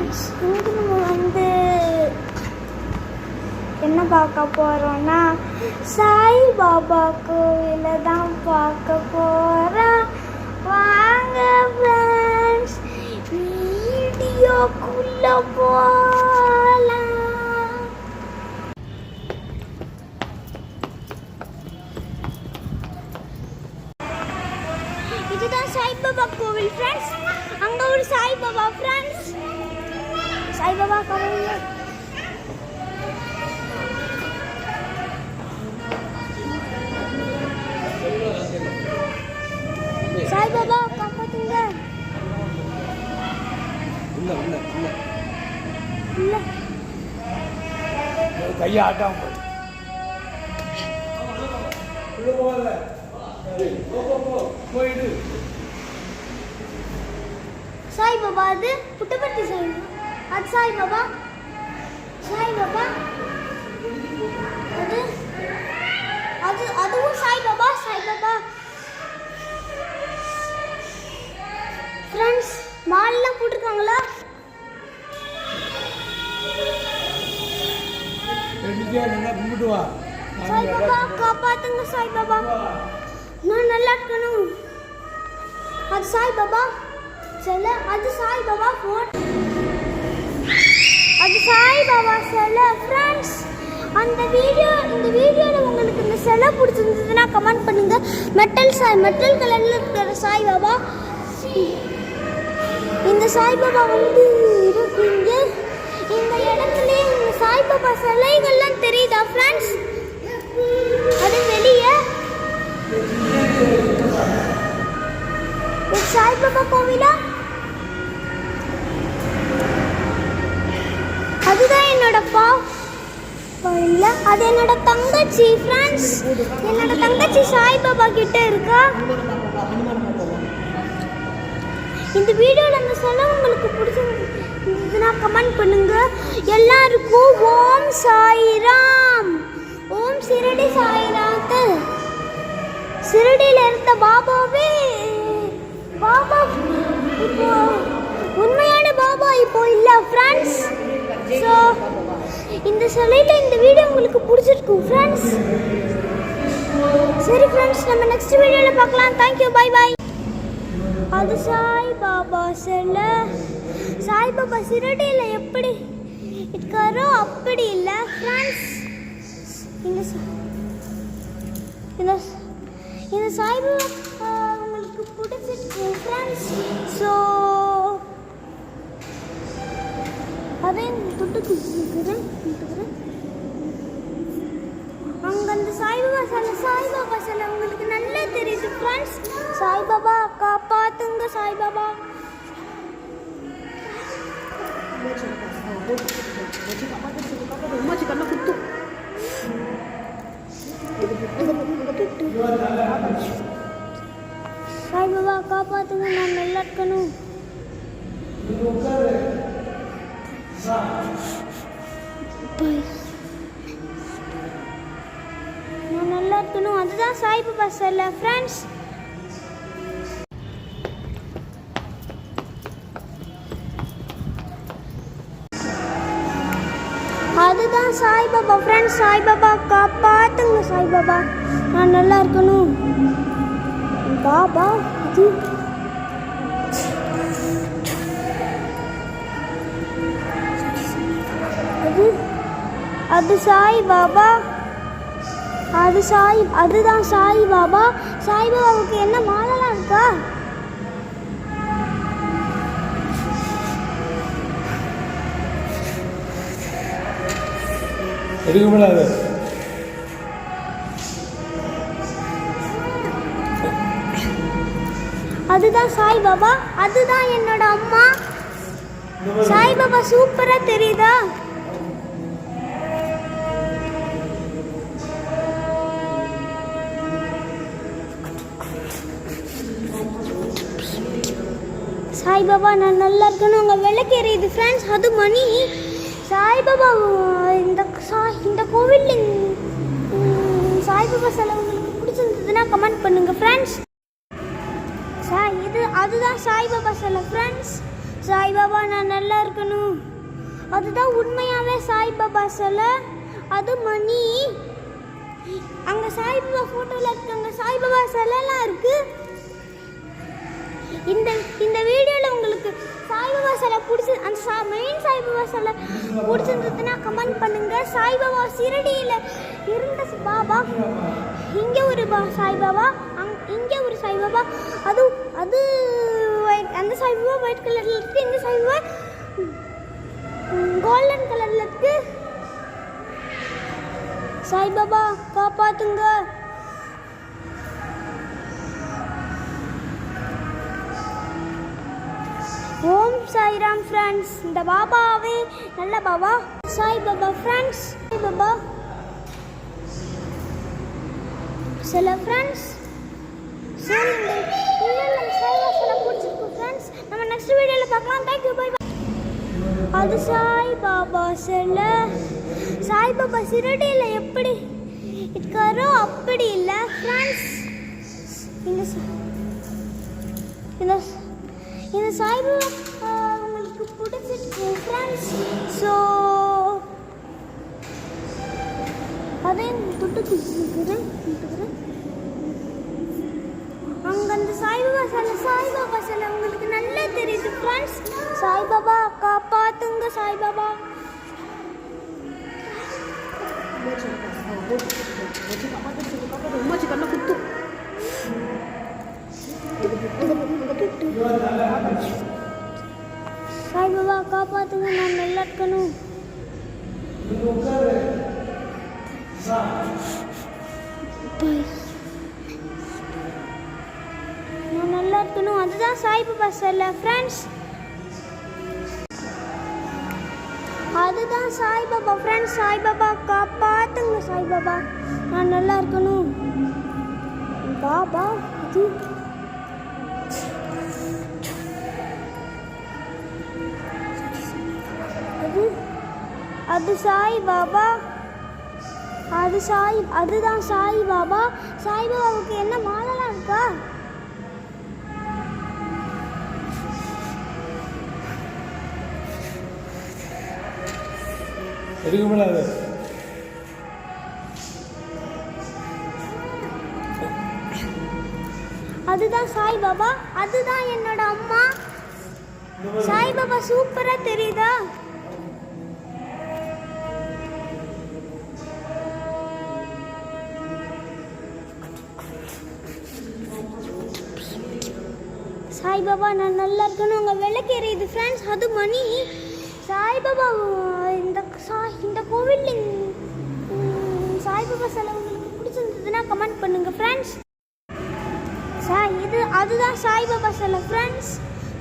Friends, இங்கே நம்ம என்ன பார்க்க போகிறோன்னா சாய்பாபா கோவிலை தான் பார்க்க போகிறோம். வாங்க ஃப்ரெண்ட்ஸ், வீடியோக்குள்ளே போகலாம். இதுதான் சாய்பாபா கோவில் ஃப்ரெண்ட்ஸ். அங்கே ஒரு சாய்பாபா ஃப்ரெண்ட்ஸ். சாய்பாபா கோவில் சாய்பாபா காப்பாத்துங்க. இல்ல கையை ஆட்டாம போயிடு. சாய்பாபா அது புட்டபர்த்தி சாய்பாபா. அது சாய்பாபா. சாய்பாபா அது அது அதுவும் சாய்பாபா. சாய்பாபா ஃப்ரெண்ட்ஸ், மாலெல்லாம் போட்டிருக்காங்களா? சாய்பாபா காப்பாத்துங்க. சாய்பாபா நான் நல்லா இருக்கணும். அது சாய்பாபா செல்ல. அது சாய்பாபா ஃபோன். அது சாய்பாபா செல்ல ஃப்ரெண்ட்ஸ். இந்த வீடியோவில் உங்களுக்கு இந்த சிலை பிடிச்சிருந்ததுன்னா கமெண்ட் பண்ணுங்க. மெட்டல் கலரில் இருக்கிற சாய்பாபா. இந்த சாய்பாபா இருக்குங்க. இந்த இடத்துல இந்த சாய்பாபா சிலைகள்லாம் தெரியுதா ஃப்ரெண்ட்ஸ்? அது வெளியே சாய்பாபா கோவிலா? அதுதான் என்னோட இல்ல, அது என்னோட தங்கச்சி ஃப்ரெண்ட்ஸ். என்னோட தங்கச்சி சாய்பாபா கிட்ட இருக்கா. இந்த வீடியோவில் அந்த சிலை உங்களுக்கு பிடிச்சிருந்ததுன்னா கமெண்ட் பண்ணுங்க. எல்லாருக்கும் ஓம் சாய்ராம். ஓம் சிரடி சாய்நாத். சிரடியில் இருந்த பாபாவே பாபா இப்போ உண்மையான பாபா இப்போ இல்லை ஃப்ரெண்ட்ஸ். ஸோ இந்த சிலையில் இந்த வீடியோ உங்களுக்கு பிடிச்சிருக்கும் ஃப்ரெண்ட்ஸ். சரி ஃப்ரெண்ட்ஸ், நம்ம நெக்ஸ்ட் வீடியோவில் பார்க்கலாம். தேங்க்யூ, பை பாய். அது சாய்பாபா சிலை. சாய்பாபா சிரடியில் எப்படி இருக்காரோ அப்படி இல்லை ஃப்ரெண்ட்ஸ். இந்த சாய்பாபா உங்களுக்கு பிடிச்சிருக்கு ஃப்ரெண்ட்ஸ். ஸோ அதே துட்டுக்கு அங்கே அந்த சாய்பாபா சிலை உங்களுக்கு நல்லா தெரியுது ஃப்ரெண்ட்ஸ். சாய்பாபா காப்பாத்துங்க. சாய்பாபா சாய்பாபா காப்பாத்துங்க. நான் நல்லா இருக்கணும். நான் நல்லா இருக்கணும். அதுதான் சாய்பாபா சிலை ஃப்ரெண்ட்ஸ். அதுதான் சாய்பாபா ஃப்ரெண்ட்ஸ். சாய்பாபா காப்பாத்துங்க. சாய்பாபா நான் நல்லா இருக்கணும். பாபா அது சாய்பாபா. அதுதான் சாய்பாபா. சாய்பாபாவுக்கு என்ன மாலைலாம் இருக்கா? எடுக்கப்படாது. அதுதான் சாய்பாபா. அதுதான் என்னோட அம்மா. சாய்பாபா சூப்பரா தெரியுதா? சாய்பாபா நான் நல்லா இருக்கணும். அங்கே விளக்கு எரியுது ஃப்ரெண்ட்ஸ். அது மணி. சாய்பாபா இந்த கோவிலில் சாய்பாபா சிலை உங்களுக்கு பிடிச்சிருந்ததுன்னா கமெண்ட் பண்ணுங்க ஃப்ரெண்ட்ஸ். அதுதான் சாய்பாபா சிலை ஃப்ரெண்ட்ஸ். சாய்பாபா நான் நல்லா இருக்கணும். அதுதான் உண்மையாகவே சாய்பாபா சிலை. அது மணி. அங்கே சாய்பாபா ஃபோட்டோவில் இருக்காங்க. சாய்பாபா சிலைலாம் இருக்கு. இந்த வீடியோவில் உங்களுக்கு சாய்பாபா சிலை அந்த மெயின் சாய்பாபா சிலை பிடிச்சிருந்ததுன்னா கமெண்ட் பண்ணுங்க. சாய்பாபா சிரடியில் இருந்த பாபா, இங்கே ஒரு சாய்பாபா, இங்கே ஒரு சாய்பாபா. அது அந்த சாய்பாபா ஒயிட் கலரில் இருக்குது. இந்த சாய்பாபா கோல்டன் கலரில் இருக்குது. சாய்பாபா காப்பாத்துங்க. ஓம் சாய்ராம் ஃப்ரெண்ட்ஸ். இந்த பாபாவே நல்ல பாபா. சாய்பாபா ஃப்ரெண்ட்ஸ். சாய்பாபா சில ஃப்ரெண்ட்ஸ். சரி, இந்த சாய்பாபா சில பிடிச்சிருக்கு ஃப்ரெண்ட்ஸ். நம்ம நெக்ஸ்ட் வீடியோவில் பார்க்கலாம். Thank you, bye. அது சாய்பாபா சிலை. சாய்பாபா சிரடியில் எப்படி இருக்காரோ அப்படி இல்லை ஃப்ரெண்ட்ஸ். இந்த சாய்பாபா உங்களுக்கு பிடிச்சிருக்கு ஃப்ரெண்ட்ஸ். ஸோ அதையும் தொட்டு கொடுத்துக்கிறேன். அங்கே அந்த சாய்பாபா சிலை உங்களுக்கு நல்லா தெரியுது ஃப்ரெண்ட்ஸ். சாய்பாபா காப்பாத்துங்க. சாய்பாபா சாய்பாபா காப்பாத்துங்க. நான் நல்லா இருக்கணும். நான் நல்லா இருக்கணும். அதுதான் சாய்பாபா சிலை ஃப்ரெண்ட்ஸ். அதுதான் சாய்பாபா ஃப்ரெண்ட்ஸ். சாய்பாபா காப்பாத்துங்க. சாய்பாபா நான் நல்லா இருக்கணும். பாபா அது சாய்பாபா. அதுதான் சாய்பாபா. சாய்பாபாவுக்கு என்ன மாலைலாம் இருக்கா? எடுக்கப்படாது. அதுதான் சாய்பாபா. அதுதான் என்னோட அம்மா. சாய்பாபா சூப்பரா தெரியுதா? சாய்பாபா நான் நல்லா இருக்கணும். அங்கே விளக்கு எரியுது ஃப்ரெண்ட்ஸ். அது மணி. சாய்பாபா இந்த கோவிலில் சாய்பாபா சிலை உங்களுக்கு பிடிச்சிருந்ததுன்னா கமெண்ட் பண்ணுங்க ஃப்ரெண்ட்ஸ். அதுதான் சாய்பாபா சிலை ஃப்ரெண்ட்ஸ்.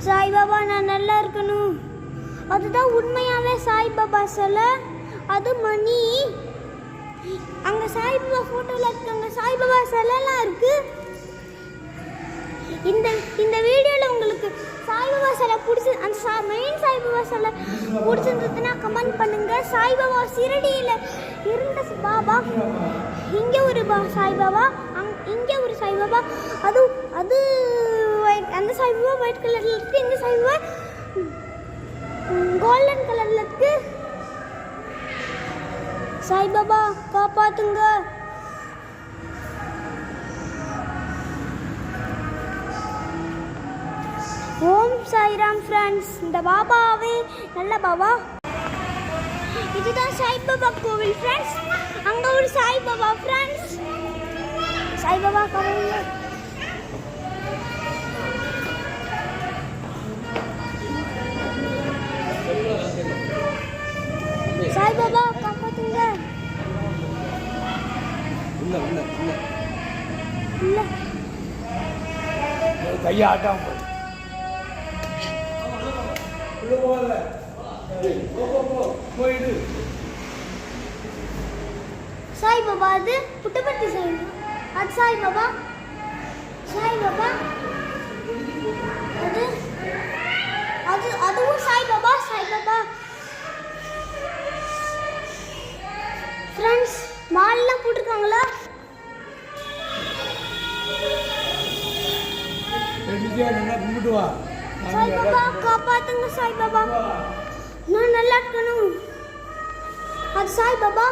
சாய்பாபா நான் நல்லா இருக்கணும். அதுதான் உண்மையாகவே சாய்பாபா சிலை. அது மணி. அங்கே சாய்பாபா ஃபோட்டோவில் இருக்காங்க. சாய்பாபா சிலைலாம் இருக்கு. இந்த வீடியோவில் உங்களுக்கு சாய்பாபா சிலை அந்த மெயின் சாய்பாபா சிலை பிடிச்சிருந்ததுன்னா கமெண்ட் பண்ணுங்க. சாய்பாபா சிரடியில் இருந்த பாபா, இங்கே ஒரு சாய்பாபா, இங்கே ஒரு சாய்பாபா. அது அந்த சாய்பாபா ஒயிட் கலரில் இருக்குது. இந்த சாய்பாபா கோல்டன் கலரில் இருக்குது. சாய்பாபா காப்பாத்துங்க. ஓம் சாய்ராம் ஃப்ரெண்ட்ஸ். இந்த பாபாவே நல்ல பாபா. இதுதான் சாய்பாபா கோவில் ஃப்ரெண்ட்ஸ். அங்கே ஒரு சாய்பாபா ஃப்ரெண்ட்ஸ். சாய்பாபா கோவில். சாய்பாபா காப்பாத்துங்க. இல்ல கையாட்டம் போயிடு. சாய்பாபா அது புட்டபர்த்தி சாய்பாபா. அது சாய்பாபா. சாய்பாபா அதுவும் சாய்பாபா. சாய்பாபா ஃப்ரெண்ட்ஸ் மாலெல்லாம் போட்டிருக்காங்களா? கும்பிட்டு வா. சாய்பாபா காப்பாத்துங்க. அது சாய்பாபா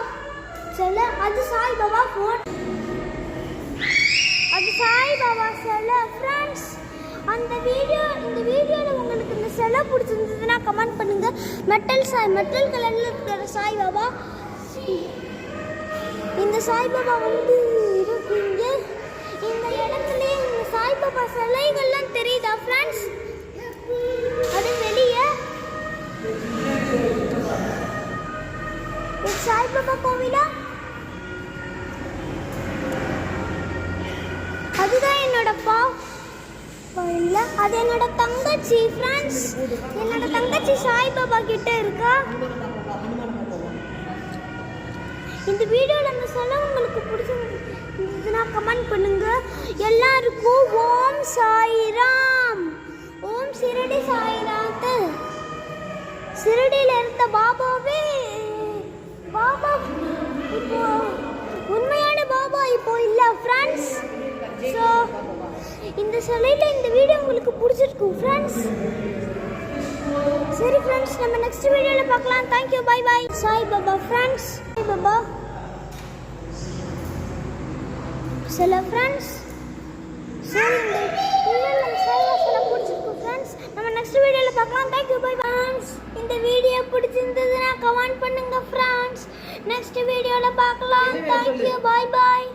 சிலை, அது சாய்பாபா ஃபோன், அது சாய்பாபா சிலை. ஃப்ரெண்ட்ஸ் இந்த வீடியோவில் உங்களுக்கு இந்த சிலை பிடிச்சிருந்ததுன்னா கமெண்ட் பண்ணுங்க. மெட்டல் கலரில் இருக்கிற சாய்பாபா, இந்த சாய்பாபா வந்து இருக்குங்க. இந்த இடத்துலயே இந்த சாய்பாபா சிலைகள்லாம் தெரியுதா ஃப்ரெண்ட்ஸ்? அது வெளியே இது சாய்பாபா கோவிலா? அதுதான் என்னோட இல்லை, அது என்னோட தங்கச்சி ஃப்ரெண்ட்ஸ். என்னோட தங்கச்சி சாய்பாபா கிட்ட இருக்கா. இந்த வீடியோவில் அந்த சிலை உங்களுக்கு பிடிச்சிருந்ததுன்னா கமெண்ட் பண்ணுங்க. எல்லாருக்கும் ஓம் சாய்ராம், ஓம் சிரடி சாய்நாத். சிரடியில் இருந்த பாபாவே பாபா இப்போ உண்மையான பாபா இப்போ இல்லை ஃப்ரெண்ட்ஸ். ஸோ இந்த சிலையில் இந்த வீடியோ உங்களுக்கு பிடிச்சிருக்கும் ஃப்ரெண்ட்ஸ். சரி ஃப்ரெண்ட்ஸ், நம்ம நெக்ஸ்ட் வீடியோவில் பார்க்கலாம். Thank you, bye bye. Saibaba friends, Saibaba சில ஃப்ரெண்ட்ஸ். சரி, இந்த வீடியோவில் நம்ம சாய்பாபா சிலை பிடிச்சிருக்கும் ஃப்ரெண்ட்ஸ். நம்ம நெக்ஸ்ட் வீடியோவில் பார்க்கலாம். Thank you, bye friends. இந்த வீடியோ பிடிச்சிருந்ததுன்னா கமெண்ட் பண்ணுங்க ஃப்ரெண்ட்ஸ். நெக்ஸ்ட் வீடியோவில் பார்க்கலாம். தேங்க்யூ, பை பாய்.